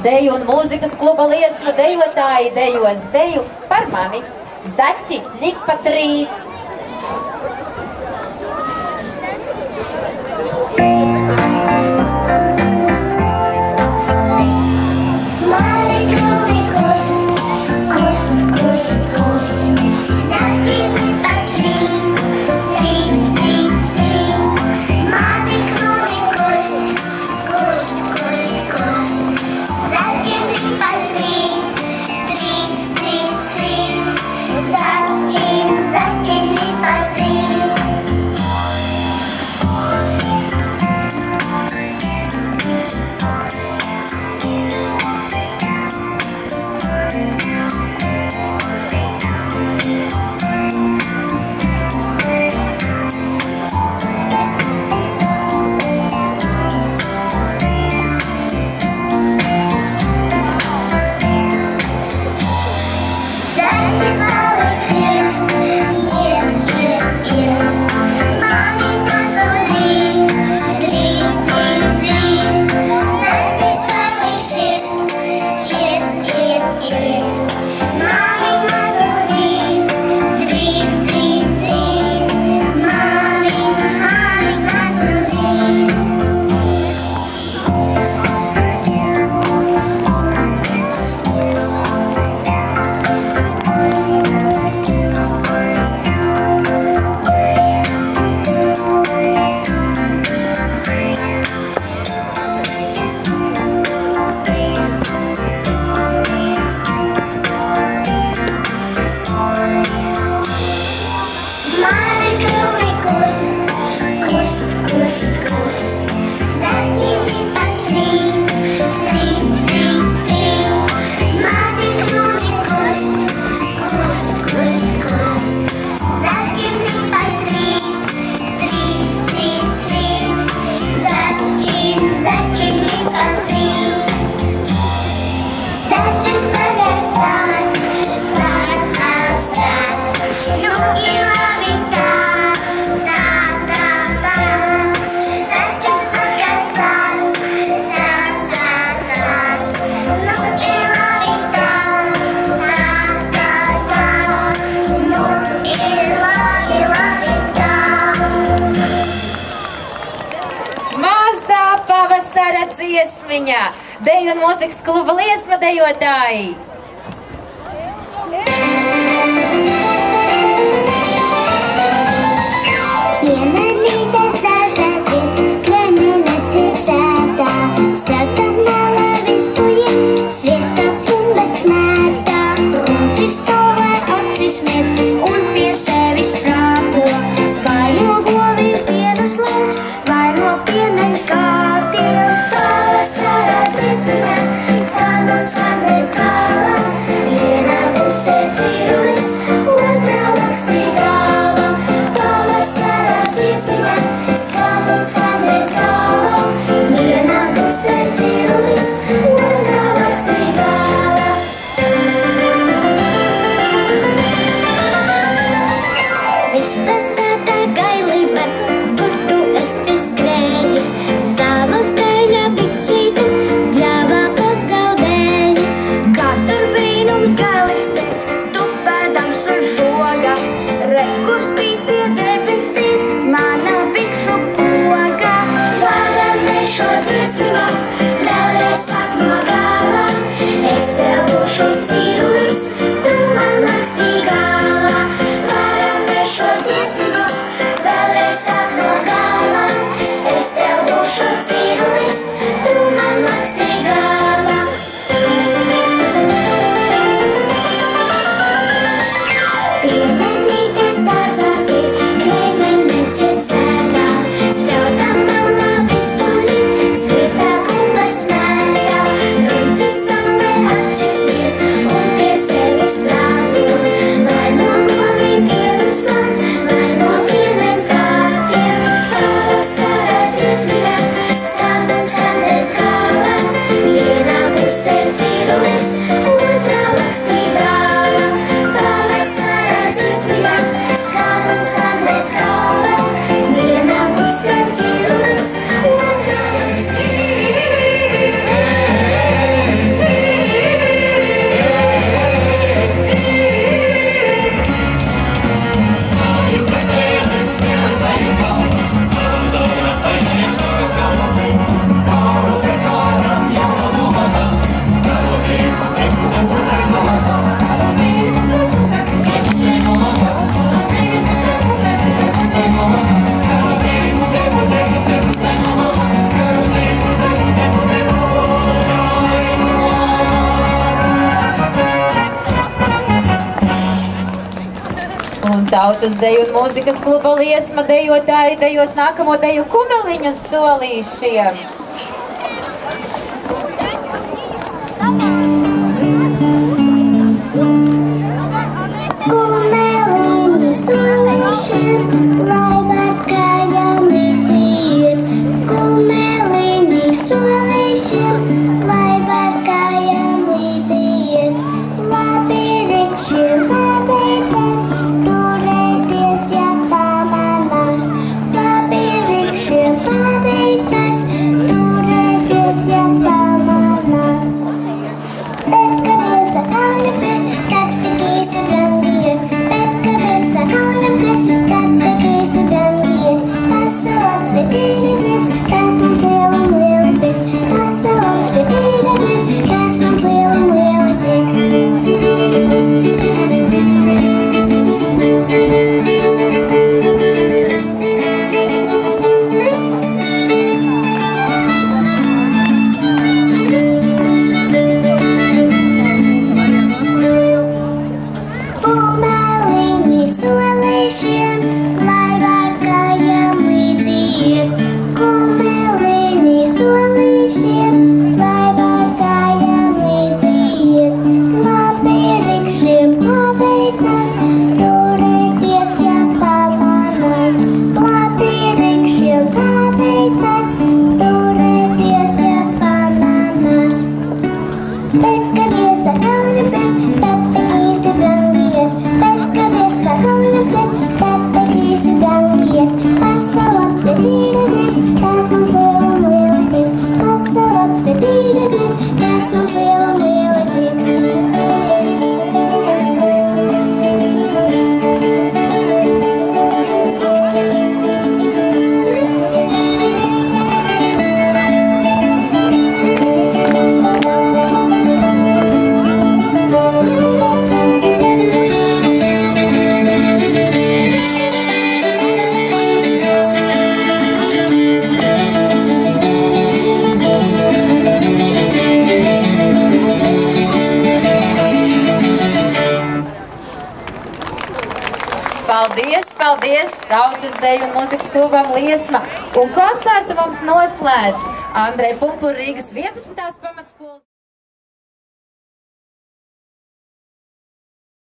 Deju un mūzikas kluba liesmu dejotāji dejos deju par mani. Zaķi lipa trīts. Dziesmiņā deju un mūzikas kluba liesma dejotāji. Piemanītes dažās ir, kremenes ir sētā, strātā mala vispuļi, sviesta pūles mētā, runči sova ocis met un pie sevis prāto, vai no govi pienus lūdz, vai no pieneļ kātiem. Skanot skanēs galā, vienā pusē cirulis, otrā lakstī galva. Pavasarā dziesmiņā, skanot skanēs galā, vienā pusē cirulis, otrā lakstī galva. Un Tautas deju un mūzikas kluba Liesma dejotāji dejos nākamo deju Kumeliņu solīšiem. Kumeliņu solīšiem, lai var kājām iziet. Kumeliņu solīšiem, lai var kājām iziet. Labi rikšiem pabeigtas, turēties, ja pamanās. Labi rikšiem pabeigtas, turēties, ja pamanās. Bet, kad jūs sakaujam dzert, tad tik īsti brangiet. Bet, kad jūs sakaujam dzert, tad tik īsti brangiet. Pasaulams vitīna ģirbs, kas mums lielam lielas prieks. Pasaulams vitīna ģirbs, kas mums lielam lielas prieks. Kumeliņu solīšiem, lai var kājām iziet. Kumeliņu solīšiem, lai var kājām iziet. Labi rikšiem pabeigtas, turēties, ja pamanās. Labi rikšiem pabeigtas, turēties, ja pamanās. Bet, kad jūs sakaujam dzert, tad tik īsti brangiet. Bet, kad jūs sakaujam dzert, tad tik īsti brangiet. Pasaulams vitīna ģirbs, kas mums lielam lielas prieks. Pasaulams vitīna ģirbs, kas mums lielam lielas prieks. Paldies, paldies Tautas deju un mūzikas klubam Liesma. Un koncertu mums noslēdz Andreja Pumpura Rīgas 11. pamatskolas.